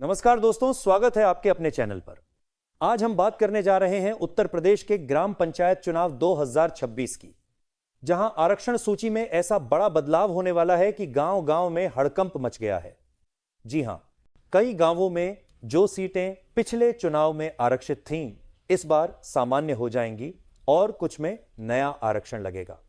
नमस्कार दोस्तों, स्वागत है आपके अपने चैनल पर। आज हम बात करने जा रहे हैं उत्तर प्रदेश के ग्राम पंचायत चुनाव 2026 की, जहां आरक्षण सूची में ऐसा बड़ा बदलाव होने वाला है कि गांव-गांव में हड़कंप मच गया है। जी हां, कई गांवों में जो सीटें पिछले चुनाव में आरक्षित थीं, इस बार सामान्य हो जाएंगी और कुछ में नया आरक्षण लगेगा।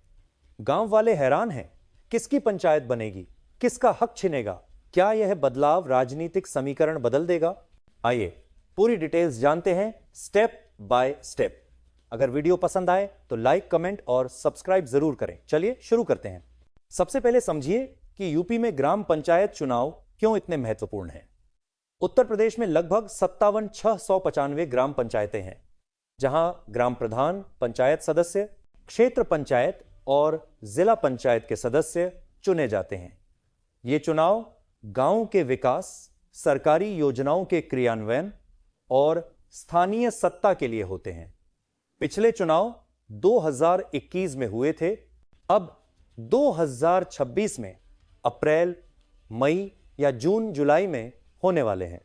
गांव वाले हैरान हैं, किसकी पंचायत बनेगी, किसका हक छिनेगा, क्या यह बदलाव राजनीतिक समीकरण बदल देगा? आइए पूरी डिटेल्स जानते हैं स्टेप बाय स्टेप। अगर वीडियो पसंद आए तो लाइक, कमेंट और सब्सक्राइब जरूर करें। चलिए शुरू करते हैं। सबसे पहले समझिए कि यूपी में ग्राम पंचायत चुनाव क्यों इतने महत्वपूर्ण हैं। उत्तर प्रदेश में लगभग 57,695 ग्राम पंचायतें हैं, जहां ग्राम प्रधान, पंचायत सदस्य, क्षेत्र पंचायत और जिला पंचायत के सदस्य चुने जाते हैं। ये चुनाव गांव के विकास, सरकारी योजनाओं के क्रियान्वयन और स्थानीय सत्ता के लिए होते हैं। पिछले चुनाव 2021 में हुए थे। अब 2026 में अप्रैल, मई या जून, जुलाई में होने वाले हैं।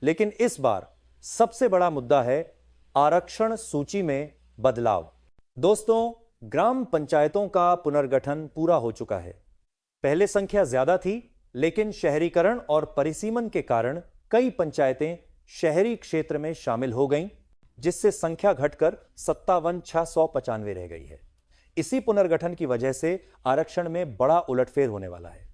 लेकिन इस बार सबसे बड़ा मुद्दा है आरक्षण सूची में बदलाव। दोस्तों, ग्राम पंचायतों का पुनर्गठन पूरा हो चुका है। पहले संख्या ज्यादा थी, लेकिन शहरीकरण और परिसीमन के कारण कई पंचायतें शहरी क्षेत्र में शामिल हो गईं, जिससे संख्या घटकर 57,695 रह गई है। इसी पुनर्गठन की वजह से आरक्षण में बड़ा उलटफेर होने वाला है।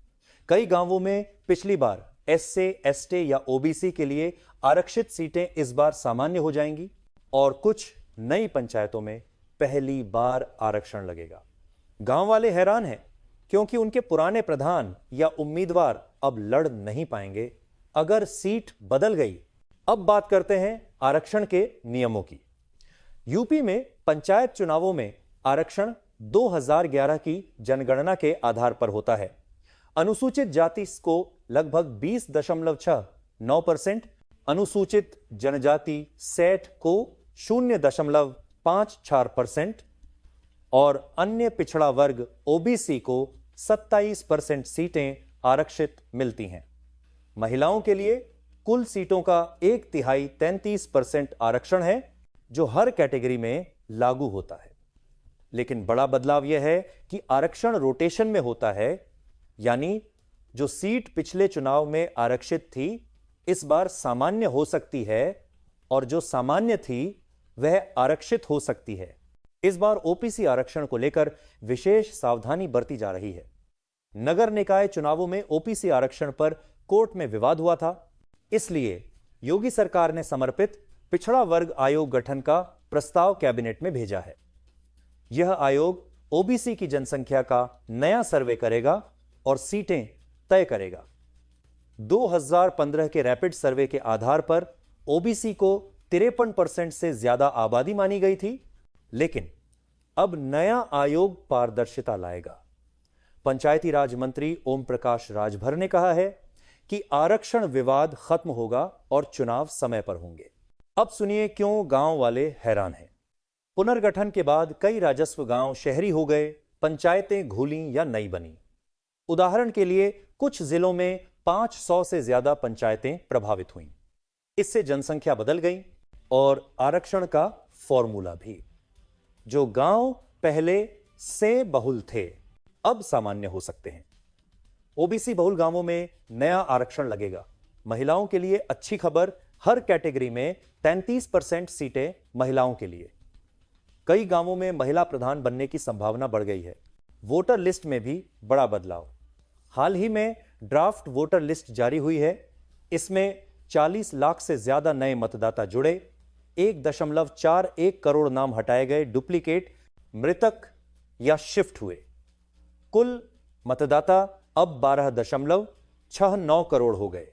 कई गांवों में पिछली बार एससी, एसटी या ओबीसी के लिए आरक्षित सीटें इस बार सामान्य हो जाएंगी और कुछ नई पंचायतों में पहली बार आरक्षण लगेगा। गांव वाले हैरान हैं, क्योंकि उनके पुराने प्रधान या उम्मीदवार अब लड़ नहीं पाएंगे अगर सीट बदल गई। अब बात करते हैं आरक्षण के नियमों की। यूपी में पंचायत चुनावों में आरक्षण 2011 की जनगणना के आधार पर होता है। अनुसूचित जाति को लगभग 20.69%, अनुसूचित जनजाति सेट को 0.54% और अन्य पिछड़ा वर्ग ओबीसी को 27% सीटें आरक्षित मिलती हैं। महिलाओं के लिए कुल सीटों का 1/3 33% आरक्षण है, जो हर कैटेगरी में लागू होता है। लेकिन बड़ा बदलाव यह है कि आरक्षण रोटेशन में होता है, यानी जो सीट पिछले चुनाव में आरक्षित थी, इस बार सामान्य हो सकती है और जो सामान्य थी वह आरक्षित हो सकती है। इस बार ओबीसी आरक्षण को लेकर विशेष सावधानी बरती जा रही है। नगर निकाय चुनावों में ओबीसी आरक्षण पर कोर्ट में विवाद हुआ था, इसलिए योगी सरकार ने समर्पित पिछड़ा वर्ग आयोग गठन का प्रस्ताव कैबिनेट में भेजा है। यह आयोग ओबीसी की जनसंख्या का नया सर्वे करेगा और सीटें तय करेगा। 2015 के रैपिड सर्वे के आधार पर ओबीसी को 53% से ज्यादा आबादी मानी गई थी, लेकिन अब नया आयोग पारदर्शिता लाएगा। पंचायती राज मंत्री ओम प्रकाश राजभर ने कहा है कि आरक्षण विवाद खत्म होगा और चुनाव समय पर होंगे। अब सुनिए क्यों गांव वाले हैरान हैं। पुनर्गठन के बाद कई राजस्व गांव शहरी हो गए, पंचायतें घूली या नई बनी। उदाहरण के लिए कुछ जिलों में 500 से ज्यादा पंचायतें प्रभावित हुईं। इससे जनसंख्या बदल गई और आरक्षण का फॉर्मूला भी। जो गांव पहले से बहुल थे, अब सामान्य हो सकते हैं। ओबीसी बहुल गांवों में नया आरक्षण लगेगा। महिलाओं के लिए अच्छी खबर, हर कैटेगरी में 33% सीटें महिलाओं के लिए। कई गांवों में महिला प्रधान बनने की संभावना बढ़ गई है। वोटर लिस्ट में भी बड़ा बदलाव। हाल ही में ड्राफ्ट वोटर लिस्ट जारी हुई है। इसमें 40 लाख से ज्यादा नए मतदाता जुड़े, 1.41 करोड़ नाम हटाए गए, डुप्लीकेट, मृतक या शिफ्ट हुए। कुल मतदाता अब 12.69 करोड़ हो गए।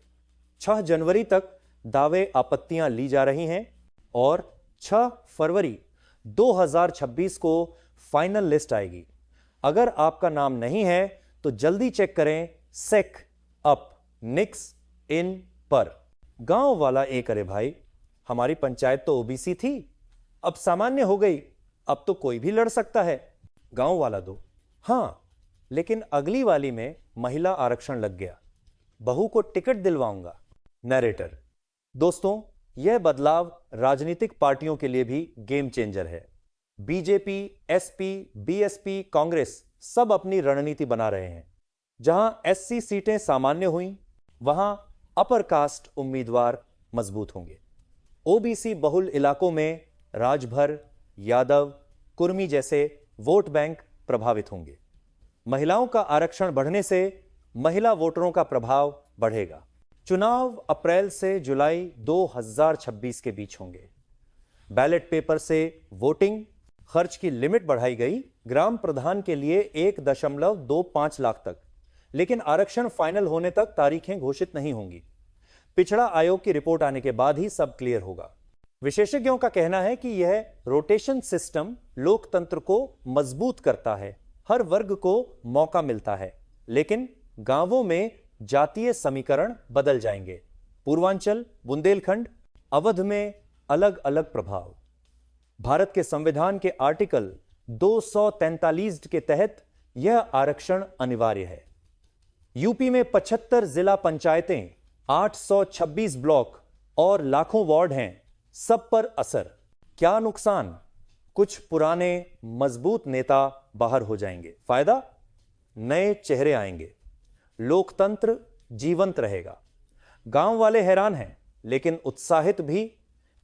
6 जनवरी तक दावे आपत्तियां ली जा रही हैं और 6 फरवरी 2026 को फाइनल लिस्ट आएगी। अगर आपका नाम नहीं है तो जल्दी चेक करें सेक अप निक्स इन पर। गांव वाला एक, अरे भाई, हमारी पंचायत तो ओबीसी थी, अब सामान्य हो गई, अब तो कोई भी लड़ सकता है। गांव वाला दो, हां, लेकिन अगली वाली में महिला आरक्षण लग गया, बहू को टिकट दिलवाऊंगा। नरेटर, दोस्तों, यह बदलाव राजनीतिक पार्टियों के लिए भी गेम चेंजर है। बीजेपी, एसपी, बीएसपी, कांग्रेस सब अपनी रणनीति बना रहे हैं। जहां एससी सीटें सामान्य हुई, वहां अपर कास्ट उम्मीदवार मजबूत होंगे। ओबीसी बहुल इलाकों में राजभर, यादव, कुर्मी जैसे वोट बैंक प्रभावित होंगे। महिलाओं का आरक्षण बढ़ने से महिला वोटरों का प्रभाव बढ़ेगा। चुनाव अप्रैल से जुलाई 2026 के बीच होंगे। बैलेट पेपर से वोटिंग, खर्च की लिमिट बढ़ाई गई ग्राम प्रधान के लिए 1.25 लाख तक, लेकिन आरक्षण फाइनल होने तक तारीखें घोषित नहीं होंगी। पिछड़ा आयोग की रिपोर्ट आने के बाद ही सब क्लियर होगा। विशेषज्ञों का कहना है कि यह रोटेशन सिस्टम लोकतंत्र को मजबूत करता है, हर वर्ग को मौका मिलता है, लेकिन गांवों में जातीय समीकरण बदल जाएंगे। पूर्वांचल, बुंदेलखंड, अवध में अलग अलग प्रभाव। भारत के संविधान के आर्टिकल 243 के तहत यह आरक्षण अनिवार्य है। यूपी में 75 जिला पंचायतें, 826 ब्लॉक और लाखों वार्ड हैं, सब पर असर। क्या नुकसान? कुछ पुराने मजबूत नेता बाहर हो जाएंगे। फायदा? नए चेहरे आएंगे, लोकतंत्र जीवंत रहेगा। गांव वाले हैरान हैं, लेकिन उत्साहित भी,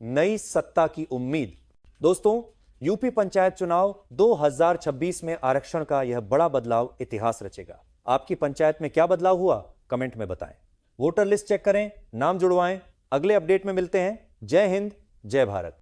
नई सत्ता की उम्मीद। दोस्तों, यूपी पंचायत चुनाव 2026 में आरक्षण का यह बड़ा बदलाव इतिहास रचेगा। आपकी पंचायत में क्या बदलाव हुआ, कमेंट में बताएं। वोटर लिस्ट चेक करें, नाम जुड़वाएं। अगले अपडेट में मिलते हैं। जय हिंद, जय भारत।